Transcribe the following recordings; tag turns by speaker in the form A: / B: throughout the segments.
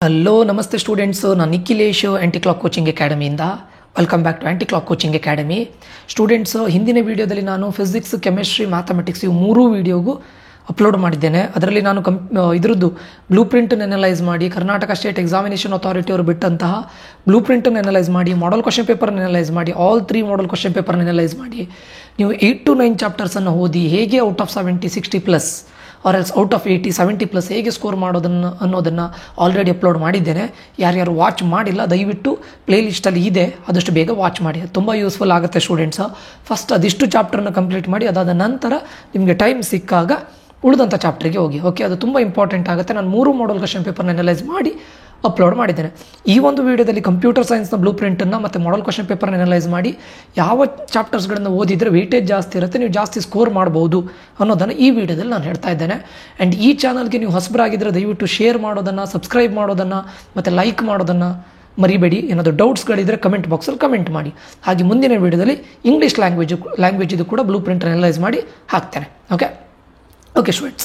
A: Hello ನಮಸ್ತೆ students, ನಾನು Nikhilesh anti clock coaching ಅಕಾಡೆಮಿಯಿಂದ. Welcome back to anti clock coaching academy. Students, ಹಿಂದಿನ ವೀಡಿಯೋದಲ್ಲಿ ನಾನು ಫಿಸಿಕ್ಸ್, ಕೆಮಿಸ್ಟ್ರಿ, ಮ್ಯಾಥಮೆಟಿಕ್ಸ್ ಇವು ಮೂರೂ ವೀಡಿಯೋಗೂ ಅಪ್ಲೋಡ್ ಮಾಡಿದ್ದೇನೆ. ಅದರಲ್ಲಿ ನಾನು ಇದರದ್ದು ಬ್ಲೂ ಪ್ರಿಂಟನ್ನು ಅನಲೈಸ್ ಮಾಡಿ, ಕರ್ನಾಟಕ ಸ್ಟೇಟ್ ಎಕ್ಸಾಮಿನೇಷನ್ ಅಥಾರಿಟಿ ಅವರು ಬಿಟ್ಟಂತಹ ಬ್ಲೂ ಪ್ರಿಂಟನ್ನು ಅನಲೈಸ್ ಮಾಡಿ, ಮಾಡಲ್ ಕ್ವಶನ್ ಪೇಪರ್ನ ಅನಲೈಸ್ ಮಾಡಿ, ಆಲ್ 3 ಮಾಡಲ್ ಕ್ವಶನ್ ಪೇಪರ್ನ ಅನಲೈಸ್ ಮಾಡಿ, ನೀವು 8 to 9 ಚಾಪ್ಟರ್ಸನ್ನು ಓದಿ ಹೇಗೆ out of 70 60+ or else out of 80 70+ ಹೇಗೆ ಸ್ಕೋರ್ ಮಾಡೋದನ್ನು ಅನ್ನೋದನ್ನು ಆಲ್ರೆಡಿ ಅಪ್ಲೋಡ್ ಮಾಡಿದ್ದೇನೆ. ಯಾರ್ಯಾರು ವಾಚ್ ಮಾಡಿಲ್ಲ ದಯವಿಟ್ಟು ಪ್ಲೇ ಲಿಸ್ಟಲ್ಲಿ ಇದೆ, ಆದಷ್ಟು ಬೇಗ ವಾಚ್ ಮಾಡಿ. ಅದು ತುಂಬ ಯೂಸ್ಫುಲ್ ಆಗುತ್ತೆ ಸ್ಟೂಡೆಂಟ್ಸ್. ಫಸ್ಟ್ ಅದಿಷ್ಟು ಚಾಪ್ಟರ್ನ ಕಂಪ್ಲೀಟ್ ಮಾಡಿ, ಅದಾದ ನಂತರ ನಿಮಗೆ ಟೈಮ್ ಸಿಕ್ಕಾಗ ಉಳಿದಂಥ ಚಾಪ್ಟರ್ಗೆ ಹೋಗಿ. ಓಕೆ, ಅದು ತುಂಬ ಇಂಪಾರ್ಟೆಂಟ್ ಆಗುತ್ತೆ. ನಾನು 3 ಮಾಡಲ್ ಕ್ವಶನ್ ಪೇಪರ್ನ ಅನಲೈಸ್ ಮಾಡಿ ಅಪ್ಲೋಡ್ ಮಾಡಿದ್ದೇನೆ. ಈ ಒಂದು ವಿಡಿಯೋದಲ್ಲಿ ಕಂಪ್ಯೂಟರ್ ಸೈನ್ಸ್ನ ಬ್ಲೂ ಪ್ರಿಂಟನ್ನು ಮತ್ತು ಮಾಡಲ್ ಕ್ವಶನ್ ಪೇಪರ್ನ ಅನಲೈಸ್ ಮಾಡಿ ಯಾವ ಚಾಪ್ಟರ್ಸ್ಗಳನ್ನು ಓದಿದರೆ ವೆಯ್ಟೇಜ್ ಜಾಸ್ತಿ ಇರುತ್ತೆ, ನೀವು ಜಾಸ್ತಿ ಸ್ಕೋರ್ ಮಾಡ್ಬೋದು ಅನ್ನೋದನ್ನು ಈ ವಿಡಿಯೋದಲ್ಲಿ ನಾನು ಹೇಳ್ತಾ ಇದ್ದೇನೆ. ಆ್ಯಂಡ್ ಈ ಚಾನಲ್ಗೆ ನೀವು ಹೊಸಬರಾಗಿದ್ದರೆ ದಯವಿಟ್ಟು ಶೇರ್ ಮಾಡೋದನ್ನು, ಸಬ್ಸ್ಕ್ರೈಬ್ ಮಾಡೋದನ್ನು ಮತ್ತು ಲೈಕ್ ಮಾಡೋದನ್ನು ಮರಿಬೇಡಿ. ಏನಾದರೂ ಡೌಟ್ಸ್ಗಳಿದ್ದರೆ ಕಮೆಂಟ್ ಬಾಕ್ಸಲ್ಲಿ ಕಮೆಂಟ್ ಮಾಡಿ. ಹಾಗೆ ಮುಂದಿನ ವಿಡಿಯೋದಲ್ಲಿ ಇಂಗ್ಲೀಷ್ ಲ್ಯಾಂಗ್ವೇಜಿದು ಕೂಡ ಬ್ಲೂ ಪ್ರಿಂಟನ್ನು ಅನಲೈಸ್ ಮಾಡಿ ಹಾಕ್ತೇನೆ. ಓಕೆ ಸ್ಟೂಡೆಂಟ್ಸ್,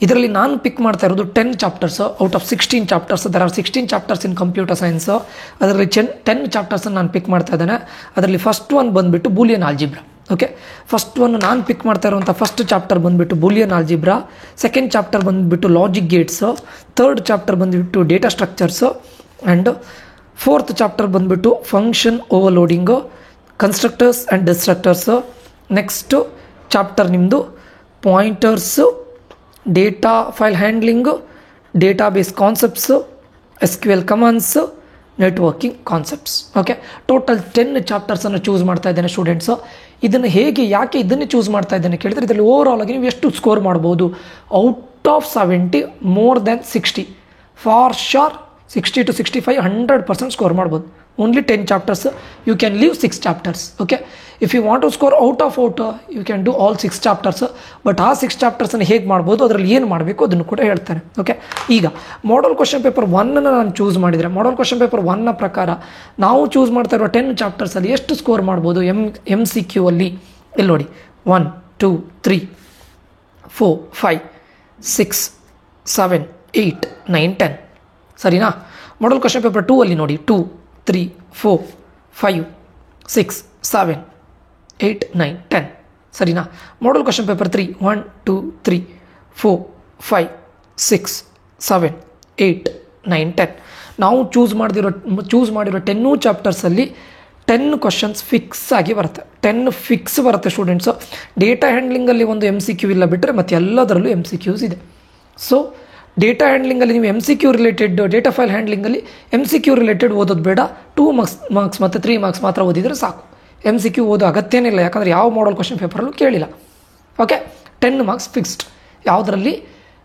A: ಇದರಲ್ಲಿ ನಾನು ಪಿಕ್ ಮಾಡ್ತಾ ಇರೋದು 10 chapters out of 16 chapters. There are 16 chapters in computer science. ಅದರಲ್ಲಿ 10 ಚಾಪ್ಟರ್ಸನ್ನು ನಾನು ಪಿಕ್ ಮಾಡ್ತಾ ಇದ್ದೇನೆ. ಅದರಲ್ಲಿ ಫಸ್ಟ್ ಒನ್ ಬಂದುಬಿಟ್ಟು Boolean algebra. Okay, first one ನಾನು ಪಿಕ್ ಮಾಡ್ತಾ ಇರುವಂಥ ಫಸ್ಟ್ ಚಾಪ್ಟರ್ ಬಂದುಬಿಟ್ಟು ಬೂಲಿಯನ್ ಆಲ್ಜಿಬ್ರಾ. ಸೆಕೆಂಡ್ ಚಾಪ್ಟರ್ ಬಂದುಬಿಟ್ಟು ಲಾಜಿಕ್ ಗೇಟ್ಸು. ಥರ್ಡ್ ಚಾಪ್ಟರ್ ಬಂದುಬಿಟ್ಟು data structures. And fourth chapter ಬಂದುಬಿಟ್ಟು function overloading, constructors and destructors. Next chapter ನಿಮ್ಮದು pointers, data file handling, database concepts, SQL ಕಮಾಂಡ್ಸು, networking concepts. Okay, total 10 ಚಾಪ್ಟರ್ಸನ್ನು choose ಮಾಡ್ತಾ ಇದ್ದೇನೆ students. ಇದನ್ನು ಯಾಕೆ ಇದನ್ನೇ ಚೂಸ್ ಮಾಡ್ತಾ ಇದ್ದೇನೆ ಕೇಳಿದರೆ, ಇದರಲ್ಲಿ ಓವರಾಲ್ ಆಗಿ ನೀವು ಎಷ್ಟು ಸ್ಕೋರ್ ಮಾಡ್ಬೋದು? Out of 70 more than 60 for sure. 60 to 65 100% score ಮಾಡ್ಬೋದು. Only 10 chapters, you can leave 6 chapters. Okay, if you want to score out of you can do all 6 chapters. But ಆ 6 ಚಾಪ್ಟರ್ಸನ್ನು ಹೇಗೆ ಮಾಡ್ಬೋದು, ಅದರಲ್ಲಿ ಏನು ಮಾಡಬೇಕು ಅದನ್ನು ಕೂಡ ಹೇಳ್ತಾನೆ. ಓಕೆ, ಈಗ ಮಾಡಲ್ ಕ್ವಶನ್ ಪೇಪರ್ 1 ನಾನು ಚೂಸ್ ಮಾಡಿದರೆ, ಮಾಡಲ್ ಕ್ವಶನ್ ಪೇಪರ್ 1 ಪ್ರಕಾರ ನಾವು ಚೂಸ್ ಮಾಡ್ತಾ ಇರೋ 10 ಚಾಪ್ಟರ್ಸಲ್ಲಿ ಎಷ್ಟು ಸ್ಕೋರ್ ಮಾಡ್ಬೋದು MCQ ಅಲ್ಲಿ? ಇಲ್ಲಿ ನೋಡಿ, 1 2 3 4 5 6 7 8 9 10. ಸರಿನಾ? ಮಾಡಲ್ ಕ್ವಶನ್ ಪೇಪರ್ 2 ಅಲ್ಲಿ ನೋಡಿ, 2 3 4 5 6 7 8 9 10. ಸರಿನಾ? Model question paper 3 1 2 3 4 5 6 7 8 9 10. ನಾವು ಚೂಸ್ ಮಾಡಿರೋ 10 ಚಾಪ್ಟರ್ಸಲ್ಲಿ 10 ಕ್ವಶನ್ಸ್ ಫಿಕ್ಸ್ ಆಗಿ ಬರುತ್ತೆ. 10 ಫಿಕ್ಸ್ ಬರುತ್ತೆ ಸ್ಟೂಡೆಂಟ್ಸು. ಡೇಟಾ ಹ್ಯಾಂಡ್ಲಿಂಗಲ್ಲಿ ಒಂದು MCQ ಇಲ್ಲ ಬಿಟ್ಟರೆ ಮತ್ತೆ ಎಲ್ಲದರಲ್ಲೂ MCQs ಇದೆ. ಸೊ ಡೇಟಾ ಹ್ಯಾಂಡ್ಲಿಂಗಲ್ಲಿ ನೀವು MCQ ರಿಲೇಟೆಡ್, ಡೇಟಾ ಫೈಲ್ ಹ್ಯಾಂಡ್ಲಿಂಗಲ್ಲಿ MCQ ರಿಲೇಟೆಡ್ ಓದೋದು ಬೇಡ. 2 ಮಾರ್ಕ್ಸ್ ಮತ್ತು 3 ಮಾರ್ಕ್ಸ್ ಮಾತ್ರ ಓದಿದರೆ ಸಾಕು. MCQ ಓದೋ ಅಗತ್ಯನೇ ಇಲ್ಲ, ಯಾಕಂದರೆ ಯಾವ ಮಾಡಲ್ ಕ್ವಶನ್ ಪೇಪರಲ್ಲೂ ಕೇಳಿಲ್ಲ. Okay, 10 marks fixed. ಯಾವುದರಲ್ಲಿ?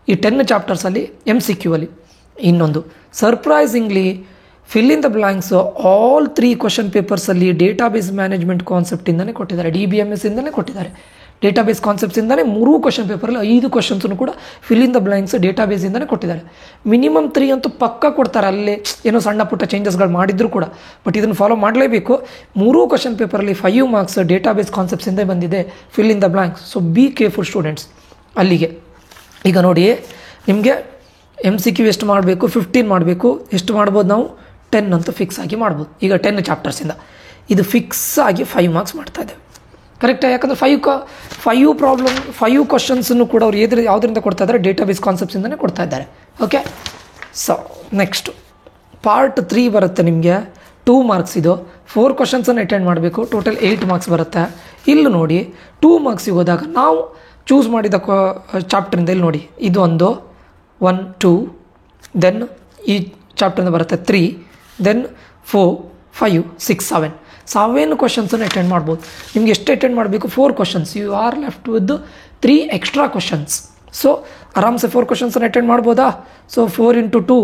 A: ಈ 10 ಚಾಪ್ಟರ್ಸಲ್ಲಿ MCQ ಅಲ್ಲಿ. ಇನ್ನೊಂದು surprisingly fill in the blanks all 3 question ಪೇಪರ್ಸಲ್ಲಿ ಡೇಟಾಬೇಸ್ ಮ್ಯಾನೇಜ್ಮೆಂಟ್ ಕಾನ್ಸೆಪ್ಟಿಂದನೇ ಕೊಟ್ಟಿದ್ದಾರೆ, DBMS ಇಂದಲೇ ಕೊಟ್ಟಿದ್ದಾರೆ. ಡೇಟಾಬೇಸ್ ಕಾನ್ಸೆಪ್ಟ್ಸಿಂದಲೇ 3 ಕ್ವಶನ್ ಪೇಪರಲ್ಲಿ 5 ಕ್ವಶನ್ಸನ್ನು ಕೂಡ ಫಿಲ್ ಇನ್ ದ ಬ್ಲ್ಯಾಂಕ್ಸ್ ಡೇಟಾಬೇಸಿಂದಲೇ ಕೊಟ್ಟಿದ್ದಾರೆ. ಮಿನಿಮಮ್ 3 ಅಂತೂ ಪಕ್ಕ ಕೊಡ್ತಾರೆ. ಅಲ್ಲೇ ಏನೋ ಸಣ್ಣ ಪುಟ್ಟ ಚೇಂಜಸ್ಗಳು ಮಾಡಿದ್ರು ಕೂಡ, ಬಟ್ ಇದನ್ನು ಫಾಲೋ ಮಾಡಲೇಬೇಕು. 3 ಕ್ವಶನ್ ಪೇಪರಲ್ಲಿ 5 ಮಾರ್ಕ್ಸ್ ಡೇಟಾಬೇಸ್ ಕಾನ್ಸೆಪ್ಟ್ಸಿಂದ ಬಂದಿದೆ, fill in the blanks. So be careful students. ಅಲ್ಲಿಗೆ ಈಗ ನೋಡಿ, ನಿಮಗೆ MCQ ಎಷ್ಟು ಮಾಡಬೇಕು? 15 ಮಾಡಬೇಕು. ಎಷ್ಟು ಮಾಡ್ಬೋದು ನಾವು? 10 ಅಂತೂ ಫಿಕ್ಸ್ ಆಗಿ ಮಾಡ್ಬೋದು. ಈಗ 10 ಚಾಪ್ಟರ್ಸಿಂದ ಇದು ಫಿಕ್ಸ್ ಆಗಿ 5 ಮಾರ್ಕ್ಸ್ ಮಾಡ್ತಾ ಇದ್ದೇವೆ. ಕರೆಕ್ಟಾ? ಯಾಕಂದರೆ 5 ಕ್ವಶನ್ಸನ್ನು ಕೂಡ ಅವ್ರು ಯಾವುದರಿಂದ ಕೊಡ್ತಾ ಇದ್ದಾರೆ? ಡೇಟಾಬೇಸ್ ಕಾನ್ಸೆಪ್ಟ್ಸಿಂದನೇ ಕೊಡ್ತಾ ಇದ್ದಾರೆ. ಓಕೆ, ಸೊ ನೆಕ್ಸ್ಟ್ ಪಾರ್ಟ್ 3 ಬರುತ್ತೆ ನಿಮಗೆ. 2 ಮಾರ್ಕ್ಸ್ ಇದು. 4 ಕ್ವಶನ್ಸನ್ನು ಅಟೆಂಡ್ ಮಾಡಬೇಕು. ಟೋಟಲ್ 8 ಮಾರ್ಕ್ಸ್ ಬರುತ್ತೆ. ಇಲ್ಲಿ ನೋಡಿ, 2 ಮಾರ್ಕ್ಸಿಗೆ ಹೋದಾಗ ನಾವು ಚೂಸ್ ಮಾಡಿದ ಚಾಪ್ಟರಿಂದ ಇಲ್ಲಿ ನೋಡಿ, ಇದು ಒಂದು 1 2, ದೆನ್ ಈ ಚಾಪ್ಟರಿಂದ ಬರುತ್ತೆ 3, ದೆನ್ 4 5 6 7 ಕ್ವಶನ್ಸನ್ನು ಅಟೆಂಡ್ ಮಾಡ್ಬೋದು. ನಿಮ್ಗೆ ಎಷ್ಟು ಅಟೆಂಡ್ ಮಾಡಬೇಕು? 4 questions. You are left with 3 extra questions. So ಆರಾಮ್ಸೆ 4 ಕ್ವಶನ್ಸನ್ನು ಅಟೆಂಡ್ ಮಾಡ್ಬೋದಾ? ಸೊ 4 into 2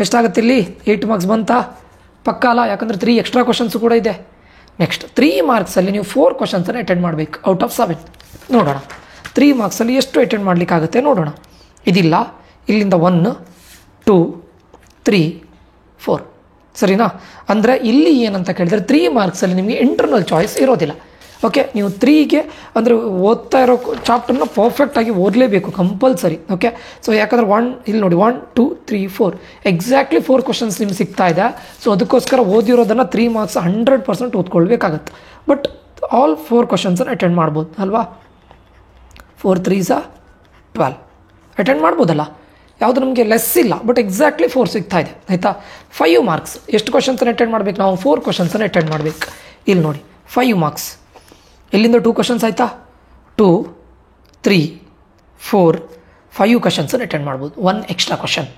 A: ಎಷ್ಟಾಗುತ್ತೆ? ಇಲ್ಲಿ 8 ಮಾರ್ಕ್ಸ್ ಬಂತಾ? ಪಕ್ಕ ಅಲ್ಲ, ಯಾಕಂದರೆ 3 ಎಕ್ಸ್ಟ್ರಾ ಕ್ವಶನ್ಸು ಕೂಡ ಇದೆ. ನೆಕ್ಸ್ಟ್ 3 ಮಾರ್ಕ್ಸಲ್ಲಿ ನೀವು 4 ಕ್ವಶನ್ಸನ್ನು ಅಟೆಂಡ್ ಮಾಡಬೇಕು ಔಟ್ ಆಫ್ 7. ನೋಡೋಣ 3 ಮಾರ್ಕ್ಸಲ್ಲಿ ಎಷ್ಟು ಅಟೆಂಡ್ ಮಾಡಲಿಕ್ಕಾಗುತ್ತೆ ನೋಡೋಣ. ಇದಿಲ್ಲ, ಇಲ್ಲಿಂದ 1 2 3 4. ಸರಿನಾ? ಅಂದರೆ ಇಲ್ಲಿ ಏನಂತ ಕೇಳಿದರೆ 3 ಮಾರ್ಕ್ಸಲ್ಲಿ ನಿಮಗೆ ಇಂಟರ್ನಲ್ ಚಾಯ್ಸ್ ಇರೋದಿಲ್ಲ. ಓಕೆ, ನೀವು 3ಗೆ ಅಂದರೆ ಓದ್ತಾ ಇರೋ ಚಾಪ್ಟರ್ನ ಪರ್ಫೆಕ್ಟಾಗಿ ಓದಲೇಬೇಕು ಕಂಪಲ್ಸರಿ. ಓಕೆ, ಸೊ ಯಾಕಂದರೆ ಇಲ್ಲಿ ನೋಡಿ 1 2 3 4 ಎಕ್ಸಾಕ್ಟ್ಲಿ 4 ಕ್ವಶನ್ಸ್ ನಿಮ್ಗೆ ಸಿಗ್ತಾ ಇದೆ. ಸೊ ಅದಕ್ಕೋಸ್ಕರ ಓದಿರೋದನ್ನು 3 ಮಾರ್ಕ್ಸ್ 100% ಓದ್ಕೊಳ್ಬೇಕಾಗತ್ತೆ. ಬಟ್ ಆಲ್ 4 ಕ್ವಶನ್ಸನ್ನು ಅಟೆಂಡ್ ಮಾಡ್ಬೋದು ಅಲ್ವಾ. 4 3s 12 ಅಟೆಂಡ್ ಮಾಡ್ಬೋದಲ್ಲ, ಯಾವುದು ನಮಗೆ ಲೆಸ್ ಇಲ್ಲ. ಬಟ್ ಎಕ್ಸಾಕ್ಟ್ಲಿ 4 ಸಿಗ್ತಾ ಇದೆ ಆಯಿತಾ. 5 ಮಾರ್ಕ್ಸ್ ಎಷ್ಟು ಕ್ವಶನ್ಸನ್ನು ಅಟೆಂಡ್ ಮಾಡಬೇಕು ನಾವು? 4 ಕ್ವಶನ್ಸನ್ನು ಅಟೆಂಡ್ ಮಾಡಬೇಕು. ಇಲ್ಲಿ ನೋಡಿ 5 ಮಾರ್ಕ್ಸ್, ಇಲ್ಲಿಂದ 2 ಕ್ವಶನ್ಸ್ ಆಯಿತಾ, 2 3 4 5 ಕ್ವಶನ್ಸನ್ನು ಅಟೆಂಡ್ ಮಾಡ್ಬೋದು. 1 ಎಕ್ಸ್ಟ್ರಾ ಕ್ವಶನ್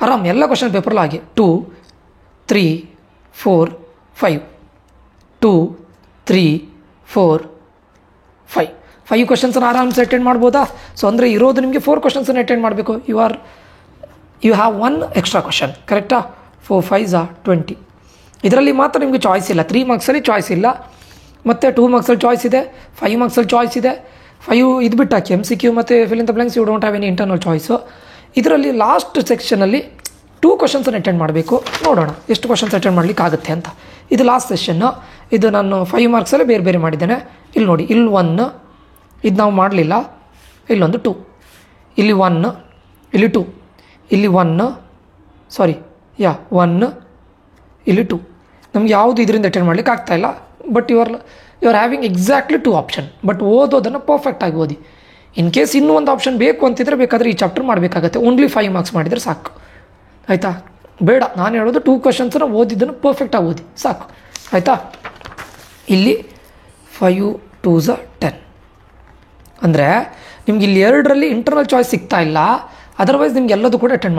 A: ಆರಾಮ್ ಎಲ್ಲ ಕ್ವಶನ್ ಪೇಪರ್ಲು ಹಾಗೆ 2 3 4 5 2 3 4 5 ಕ್ವಶನ್ಸನ್ನು ಆರಾಮ್ಸೆ ಅಟೆಂಡ್ ಮಾಡ್ಬೋದಾ? ಸೊ ಅಂದರೆ ಇರೋದು ನಿಮಗೆ 4 ಕ್ವಶನ್ಸನ್ನು ಅಟೆಂಡ್ ಮಾಡಬೇಕು. ಯು ಹ್ಯಾವ್ 1 ಎಕ್ಸ್ಟ್ರಾ ಕ್ವಶನ್, ಕರೆಕ್ಟಾ? 4 5s 20. ಇದರಲ್ಲಿ ಮಾತ್ರ ನಿಮಗೆ ಚಾಯ್ಸ್ ಇಲ್ಲ. 3 ಮಾರ್ಕ್ಸಲ್ಲಿ ಚಾಯ್ಸ್ ಇಲ್ಲ, ಮತ್ತು 2 ಮಾರ್ಕ್ಸಲ್ಲಿ ಚಾಯ್ಸ್ ಇದೆ, 5 ಮಾರ್ಕ್ಸಲ್ಲಿ ಚಾಯ್ಸ್ ಇದೆ. 5 ಇದು ಬಿಟ್ಟು ಹಾಕಿ MCQ ಮತ್ತು fill in the blanks, you don't have any internal choice. ಇದರಲ್ಲಿ ಲಾಸ್ಟ್ ಸೆಕ್ಷನಲ್ಲಿ 2 ಕ್ವಶನ್ಸನ್ನು ಅಟೆಂಡ್ ಮಾಡಬೇಕು. ನೋಡೋಣ ಎಷ್ಟು ಕ್ವಶನ್ಸ್ ಅಟೆಂಡ್ ಮಾಡಲಿಕ್ಕೆ ಆಗುತ್ತೆ ಅಂತ. ಇದು ಲಾಸ್ಟ್ ಸೆಷನ್ನು. ಇದು ನಾನು 5 ಮಾರ್ಕ್ಸಲ್ಲೇ ಬೇರೆ ಬೇರೆ ಮಾಡಿದ್ದೇನೆ. ಇಲ್ಲಿ ನೋಡಿ, ಇಲ್ಲಿ 1 ಇದು ನಾವು ಮಾಡಲಿಲ್ಲ, ಇಲ್ಲೊಂದು 2, ಇಲ್ಲಿ 1 ಇಲ್ಲಿ 2 ಇಲ್ಲಿ 1 ಇಲ್ಲಿ 2. ನಮ್ಗೆ ಯಾವುದು ಇದರಿಂದ ಅಟೆಂಡ್ ಮಾಡಲಿಕ್ಕೆ ಆಗ್ತಾಯಿಲ್ಲ. But you are having exactly 2 option. But ಓದೋದನ್ನು ಪರ್ಫೆಕ್ಟಾಗಿ ಓದಿ. ಇನ್ ಕೇಸ್ ಇನ್ನೂ ಒಂದು ಆಪ್ಷನ್ ಬೇಕು ಅಂತಿದ್ರೆ ಬೇಕಾದರೆ ಈ ಚಾಪ್ಟರ್ ಮಾಡಬೇಕಾಗತ್ತೆ. ಓನ್ಲಿ 5 ಮಾರ್ಕ್ಸ್ ಮಾಡಿದರೆ ಸಾಕು ಆಯಿತಾ. ಬೇಡ, ನಾನು ಹೇಳೋದು 2 ಕ್ವಶನ್ಸನ್ನು ಓದಿದ್ದನ್ನು ಪರ್ಫೆಕ್ಟಾಗಿ ಓದಿ ಸಾಕು ಆಯಿತಾ. ಇಲ್ಲಿ 5 2s 10 ಅಂದರೆ ನಿಮ್ಗೆ ಇಲ್ಲಿ 2ರಲ್ಲಿ ಇಂಟರ್ನಲ್ ಚಾಯ್ಸ್ ಸಿಗ್ತಾ ಇಲ್ಲ. ಅದರ್ವೈಸ್ ನಿಮ್ಗೆ ಎಲ್ಲದೂ ಕೂಡ ಅಟೆಂಡ್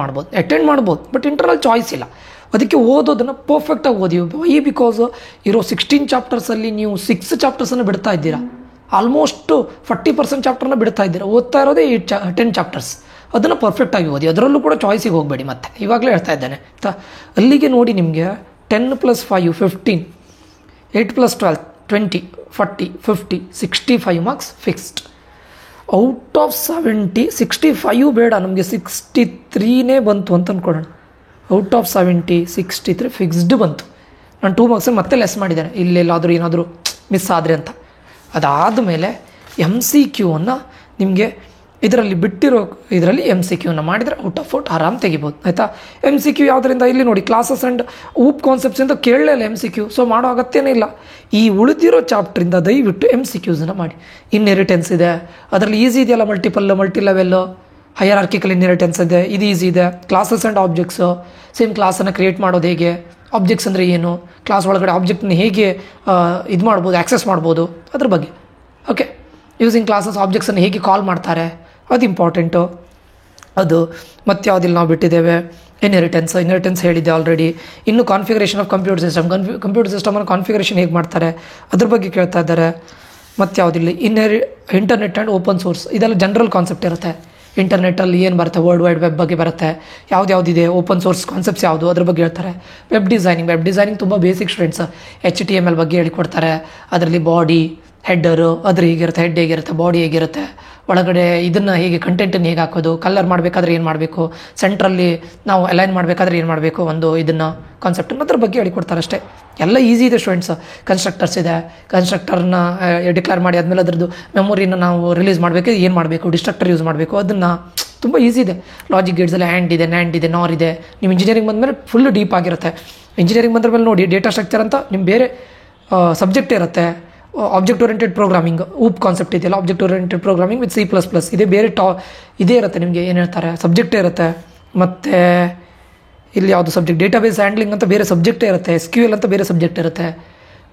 A: ಮಾಡ್ಬೋದು. ಬಟ್ ಇಂಟರ್ನಲ್ ಚಾಯ್ಸ್ ಇಲ್ಲ. ಅದಕ್ಕೆ ಓದೋದನ್ನು ಪರ್ಫೆಕ್ಟಾಗಿ ಓದಿ. ವೈ ಬಿಕಾಸ್ ಇರೋ 16 ಚಾಪ್ಟರ್ಸಲ್ಲಿ ನೀವು 6 ಚಾಪ್ಟರ್ಸನ್ನು ಬಿಡ್ತಾ ಇದ್ದೀರಾ. ಆಲ್ಮೋಸ್ಟ್ 40% ಚಾಪ್ಟರ್ನ ಬಿಡ್ತಾ ಇದ್ದೀರಾ. ಓದ್ತಾ ಇರೋದೇ 10 ಚಾಪ್ಟರ್ಸ್. ಅದನ್ನು ಪರ್ಫೆಕ್ಟಾಗಿ ಓದಿ. ಅದರಲ್ಲೂ ಕೂಡ ಚಾಯ್ಸಿಗೆ ಹೋಗಬೇಡಿ. ಮತ್ತೆ ಇವಾಗಲೇ ಹೇಳ್ತಾ ಇದ್ದೇನೆ ಅಲ್ಲಿಗೆ ನೋಡಿ, ನಿಮಗೆ 10 + 5 15, 8 + 12 20 40 50 65 ಮಾರ್ಕ್ಸ್ ಫಿಕ್ಸ್ಡ್. ಔಟ್ ಆಫ್ 70 65 ಬೇಡ, ನಮಗೆ 63ನೇ ಬಂತು ಅಂತ ಅಂದ್ಕೊಳ್ಳೋಣ. ಔಟ್ ಆಫ್ 70 63 ಫಿಕ್ಸ್ಡ್ ಬಂತು. ನಾನು 2 ಮಾರ್ಕ್ಸನ್ನು ಮತ್ತೆ ಲೆಸ್ ಮಾಡಿದ್ದೇನೆ, ಇಲ್ಲೆಲ್ಲಾದರೂ ಏನಾದರೂ ಮಿಸ್ ಆದರೆ ಅಂತ. ಅದಾದಮೇಲೆ MCQವನ್ನು ನಿಮಗೆ ಇದರಲ್ಲಿ ಇದರಲ್ಲಿ MCQವನ್ನು ಮಾಡಿದರೆ ಔಟ್ ಆಫ್ ಔಟ್ ಆರಾಮ್ ತೆಗಿಬೋದು ಆಯಿತಾ. MCQ ಯಾವುದರಿಂದ? ಇಲ್ಲಿ ನೋಡಿ, ಕ್ಲಾಸಸ್ ಆ್ಯಂಡ್ ಊಪ್ ಕಾನ್ಸೆಪ್ಟ್ಸಿಂದ ಕೇಳಲೇ ಇಲ್ಲ MCQ. ಸೊ ಮಾಡೋ ಅಗತ್ಯನೇ ಇಲ್ಲ. ಈ ಉಳಿದಿರೋ ಚಾಪ್ಟ್ರಿಂದ ದಯವಿಟ್ಟು MCQಸನ್ನು ಮಾಡಿ. ಇನ್ಹೆರಿಟೆನ್ಸ್ ಇದೆ, ಅದರಲ್ಲಿ ಈಸಿ ಇದೆಯಲ್ಲ, ಮಲ್ಟಿ ಲೆವೆಲ್ಲು, ಹೈಯರಾರ್ಕಿಕಲ್ ಇನ್ಹೆರಿಟೆನ್ಸ್ ಇದೆ, ಇದು ಈಸಿ ಇದೆ. ಕ್ಲಾಸಸ್ ಆ್ಯಂಡ್ ಆಬ್ಜೆಕ್ಟ್ಸು, ಸೇಮ್ ಕ್ಲಾಸನ್ನು ಕ್ರಿಯೇಟ್ ಮಾಡೋದು ಹೇಗೆ, ಆಬ್ಜೆಕ್ಟ್ಸ್ ಅಂದರೆ ಏನು, ಕ್ಲಾಸ್ ಒಳಗಡೆ ಆಬ್ಜೆಕ್ಟ್ನ ಹೇಗೆ ಇದು ಮಾಡ್ಬೋದು, ಆ್ಯಕ್ಸೆಸ್ ಮಾಡ್ಬೋದು, ಅದ್ರ ಬಗ್ಗೆ. ಓಕೆ, ಯೂಸಿಂಗ್ ಕ್ಲಾಸಸ್ ಆಬ್ಜೆಕ್ಟ್ಸನ್ನು ಹೇಗೆ ಕಾಲ್ ಮಾಡ್ತಾರೆ, ಅದು ಇಂಪಾರ್ಟೆಂಟು. ಅದು ಮತ್ತೆ ಯಾವುದಿಲ್ಲ ನಾವು ಬಿಟ್ಟಿದ್ದೇವೆ. ಇನ್ಹೆರಿಟೆನ್ಸ್ ಹೇಳಿದ್ದೆ ಆಲ್ರೆಡಿ. ಇನ್ನು ಕಾನ್ಫಿಗರೇಷನ್ ಆಫ್ ಕಂಪ್ಯೂಟರ್ ಸಿಸ್ಟಮನ್ನು ಕಾನ್ಫಿಗರೇಷನ್ ಹೇಗೆ ಮಾಡ್ತಾರೆ ಅದ್ರ ಬಗ್ಗೆ ಕೇಳ್ತಾ ಇದ್ದಾರೆ. ಮತ್ತು ಯಾವುದಿಲ್ಲ, ಇಂಟರ್ನೆಟ್ ಆ್ಯಂಡ್ ಓಪನ್ ಸೋರ್ಸ್, ಇದೆಲ್ಲ ಜನರಲ್ ಕಾನ್ಸೆಪ್ಟ್ ಇರುತ್ತೆ. ಇಂಟರ್ನೆಟ್ಟಲ್ಲಿ ಏನು ಬರುತ್ತೆ, ವರ್ಲ್ಡ್ ವೈಡ್ ವೆಬ್ ಬಗ್ಗೆ ಬರುತ್ತೆ, ಯಾವುದಿದೆ, ಓಪನ್ ಸೋರ್ಸ್ ಕಾನ್ಸೆಪ್ಟ್ಸ್ ಯಾವುದು ಅದ್ರ ಬಗ್ಗೆ ಹೇಳ್ತಾರೆ. ವೆಬ್ ಡಿಸೈನಿಂಗ್ ತುಂಬ ಬೇಸಿಕ್ ಸ್ಟೂಡೆಂಟ್ಸ್. HTML ಬಗ್ಗೆ ಹೇಳಿಕೊಡ್ತಾರೆ. ಅದರಲ್ಲಿ ಬಾಡಿ, ಹೆಡ್ಡರು, ಅದ್ರ ಹೇಗಿರುತ್ತೆ, ಹೆಡ್ ಹೇಗಿರುತ್ತೆ, ಬಾಡಿ ಹೇಗಿರುತ್ತೆ, ಒಳಗಡೆ ಇದನ್ನು ಹೇಗೆ ಕಂಟೆಂಟನ್ನು ಹೇಗೆ ಹಾಕೋದು, ಕಲರ್ ಮಾಡಬೇಕಾದ್ರೆ ಏನು ಮಾಡಬೇಕು, ಸೆಂಟ್ರಲ್ಲಿ ನಾವು ಅಲೈನ್ ಮಾಡಬೇಕಾದ್ರೆ ಏನು ಮಾಡಬೇಕು, ಒಂದು ಇದನ್ನು ಕಾನ್ಸೆಪ್ಟನ್ನು ಅದ್ರ ಬಗ್ಗೆ ಹೇಳಿಕೊಡ್ತಾರೆ ಅಷ್ಟೇ. ಎಲ್ಲ ಈಸಿ ಇದೆ ಸ್ಟೂಡೆಂಟ್ಸ್. ಕನ್ಸ್ಟ್ರಕ್ಟರ್ಸ್ ಇದೆ, ಕನ್ಸ್ಟ್ರಕ್ಟರ್ನ ಡಿಕ್ಲೇರ್ ಮಾಡಿ ಆದಮೇಲೆ ಅದರದ್ದು ಮೆಮೊರಿನ ನಾವು ರಿಲೀಸ್ ಮಾಡಬೇಕು, ಏನು ಮಾಡಬೇಕು, ಡಿಸ್ಟ್ರಕ್ಟರ್ ಯೂಸ್ ಮಾಡಬೇಕು, ಅದನ್ನು ತುಂಬ ಈಸಿ ಇದೆ. ಲಾಜಿಕ್ ಗೇಟ್ಸಲ್ಲಿ ನ್ಯಾಂಡ್ ಇದೆ, ನಾರ್ ಇದೆ. ನೀವು ಇಂಜಿನಿಯರಿಂಗ್ ಬಂದಮೇಲೆ ಫುಲ್ ಡೀಪ್ ಆಗಿರುತ್ತೆ. ಇಂಜಿನಿಯರಿಂಗ್ ಬಂದ ಮೇಲೆ ನೋಡಿ, ಡೇಟಾ ಸ್ಟ್ರಕ್ಚರ್ ಅಂತ ನಿಮ್ಮ ಬೇರೆ ಸಬ್ಜೆಕ್ಟ್ ಇರುತ್ತೆ. Object oriented programming, OOP concept ಇದೆಯಲ್ಲ, object oriented programming with C++, ಇದೇ ಬೇರೆ ಇದೇ ಇರುತ್ತೆ ನಿಮಗೆ. ಏನು ಹೇಳ್ತಾರೆ, ಸಬ್ಜೆಕ್ಟೇ ಇರುತ್ತೆ. ಮತ್ತು ಇಲ್ಲಿ ಯಾವುದು ಸಬ್ಜೆಕ್ಟ್, ಡೇಟಾಬೇಸ್ ಹ್ಯಾಂಡ್ಲಿಂಗ್ ಅಂತ ಬೇರೆ ಸಬ್ಜೆಕ್ಟೇ ಇರುತ್ತೆ. SQL ಅಂತ ಬೇರೆ ಸಬ್ಜೆಕ್ಟ್ ಇರುತ್ತೆ.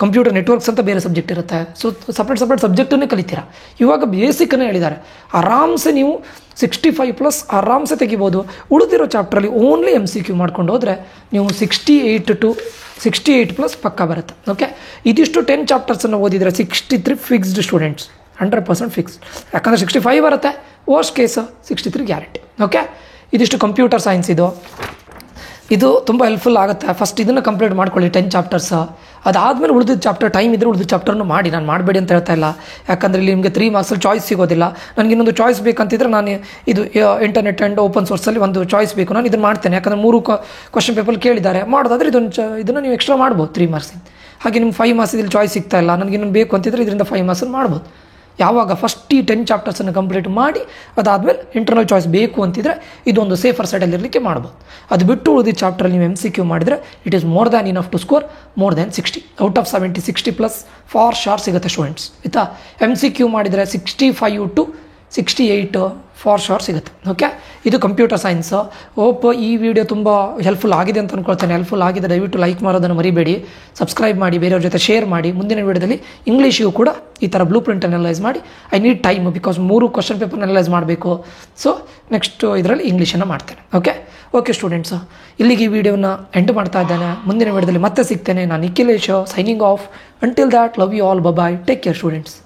A: ಕಂಪ್ಯೂಟರ್ ನೆಟ್ವರ್ಕ್ಸ್ ಅಂತ ಬೇರೆ ಸಬ್ಜೆಕ್ಟ್ ಇರುತ್ತೆ. ಸೊ ಸಪ್ರೇಟ್ ಸಬ್ಜೆಕ್ಟನ್ನೇ ಕಲಿತೀರಾ. ಇವಾಗ ಬೇಸಿಕನ್ನೇ ಹೇಳಿದ್ದಾರೆ. ಆರಾಮ್ಸೆ ನೀವು 65+ ಆರಾಮ್ಸೆ ತೆಗಿಬೋದು. ಉಳಿದಿರೋ ಚಾಪ್ಟ್ರಲ್ಲಿ ಓನ್ಲಿ MCQ ಮಾಡ್ಕೊಂಡು ಹೋದರೆ ನೀವು 68+ ಪಕ್ಕ ಬರುತ್ತೆ. ಓಕೆ, ಇದಿಷ್ಟು 10 ಚಾಪ್ಟರ್ಸನ್ನು ಓದಿದರೆ 63 ಫಿಕ್ಸ್ಡ್ ಸ್ಟೂಡೆಂಟ್ಸ್, 100% ಫಿಕ್ಸ್ಡ್. ಯಾಕಂದರೆ 65 ಬರುತ್ತೆ, ವರ್ಸ್ಟ್ ಕೇಸ್ 63 ಗ್ಯಾರಂಟಿ. ಓಕೆ, ಇದಿಷ್ಟು ಕಂಪ್ಯೂಟರ್ ಸೈನ್ಸ್. ಇದು ತುಂಬ ಹೆಲ್ಪ್ಫುಲ್ ಆಗುತ್ತೆ. ಫಸ್ಟ್ ಇದನ್ನು ಕಂಪ್ಲೀಟ್ ಮಾಡ್ಕೊಳ್ಳಿ, 10 ಚಾಪ್ಟರ್ಸ್. ಅದಾದಮೇಲೆ ಉಳಿದಿದ್ದ ಚಾಪ್ಟರ್, ಟೈಮ್ ಇದ್ದರೆ ಉಳಿದಿದ್ದ ಚಾಪ್ಟರ್ನು ಮಾಡಿ. ನಾನು ಮಾಡಬೇಡಿ ಅಂತ ಹೇಳ್ತಾ ಇಲ್ಲ, ಯಾಕಂದರೆ ಇಲ್ಲಿ ನಿಮಗೆ 3 ಮಾರ್ಕ್ಸಲ್ಲಿ ಚಾಯ್ಸ್ ಸಿಗೋದಿಲ್ಲ. ನನಗೆ ಇನ್ನೊಂದು ಚಾಯ್ಸ್ ಬೇಕಂತಿದ್ರೆ ನಾನು ಇದು ಇಂಟರ್ನೆಟ್ ಆ್ಯಂಡ್ ಓಪನ್ ಸೋರ್ಸಲ್ಲಿ ಒಂದು ಚಾಯ್ಸ್ ಬೇಕು, ನಾನು ಇದನ್ನು ಮಾಡ್ತೇನೆ. ಯಾಕಂದರೆ 3 ಕ್ವಶನ್ ಪೇಪರ್ ಕೇಳಿದ್ದಾರೆ. ಮಾಡೋದಾದರೆ ಇದನ್ನು ನೀವು ಎಕ್ಸ್ಟ್ರಾ ಮಾಡ್ಬೋದು 3 ಮಾರ್ಕ್ಸಿಂದ. ಹಾಗೆ ನಿಮ್ಗೆ 5 ಮಾರ್ಕ್ಸ್ ಇಲ್ಲಿ ಚಾಯ್ಸ್ ಸಿಗ್ತಾ ಇಲ್ಲ, ನನಗೆ ಇನ್ನೊಂದು ಬೇಕು ಅಂತಿದ್ರೆ ಇದರಿಂದ 5 ಮಾರ್ಕ್ಸ್ ಮಾಡ್ಬೋದು. ಯಾವಾಗ ಫಸ್ಟ್ ಈ 10 ಚಾಪ್ಟರ್ಸನ್ನು ಕಂಪ್ಲೀಟ್ ಮಾಡಿ ಅದಾದಮೇಲೆ ಇಂಟರ್ನಲ್ ಚಾಯ್ಸ್ ಬೇಕು ಅಂತಿದ್ರೆ ಇದೊಂದು ಸೇಫರ್ ಸೈಡಲ್ಲಿ ಇರಲಿಕ್ಕೆ ಮಾಡ್ಬೋದು. ಅದು ಬಿಟ್ಟು ಉಳಿದಿದ್ದ ಚಾಪ್ಟರಲ್ಲಿ ನೀವು MCQ ಮಾಡಿದರೆ it is more than enough to score more than 60 out of 70 60+ for sure ಸಿಗುತ್ತೆ ಸ್ಟೂಡೆಂಟ್ಸ್ ಆಯಿತಾ. MCQ ಮಾಡಿದರೆ 65 to 68 ಫಾರ್ ಶಾರ್ ಸಿಗುತ್ತೆ. ಓಕೆ, ಇದು ಕಂಪ್ಯೂಟರ್ ಸೈನ್ಸ್. ಹೋಪ್ ಈ ವಿಡಿಯೋ ತುಂಬ ಹೆಲ್ಪ್ಫುಲ್ ಆಗಿದೆ ಅಂತ ಅಂದ್ಕೊಳ್ತೇನೆ. ಹೆಲ್ಪ್ಫುಲ್ ಆಗಿದೆ ದಯವಿಟ್ಟು ಲೈಕ್ ಮಾಡೋದನ್ನು ಮರಿಬೇಡಿ, ಸಬ್ಸ್ಕ್ರೈಬ್ ಮಾಡಿ, ಬೇರೆಯವ್ರ ಜೊತೆ ಶೇರ್ ಮಾಡಿ. ಮುಂದಿನ ವಿಡಿಯೋದಲ್ಲಿ ಇಂಗ್ಲೀಷಿಗೂ ಕೂಡ ಈ ಥರ ಬ್ಲೂ ಪ್ರಿಂಟ್ ಅನಲೈಸ್ ಮಾಡಿ. I need time because 3 question paper analyse ಮಾಡಬೇಕು. ಸೊ ನೆಕ್ಸ್ಟ್ ಇದರಲ್ಲಿ ಇಂಗ್ಲೀಷನ್ನು ಮಾಡ್ತೇನೆ. ಓಕೆ ಸ್ಟೂಡೆಂಟ್ಸ್, ಇಲ್ಲಿಗೆ ಈ ವಿಡಿಯೋನ ಎಂಡ್ ಮಾಡ್ತಾ ಇದ್ದೇನೆ. ಮುಂದಿನ ವಿಡಿಯೋದಲ್ಲಿ ಮತ್ತೆ ಸಿಗ್ತೇನೆ. ನಾನು Nikhilesh, signing off. Until that, love you all, bye, take care students.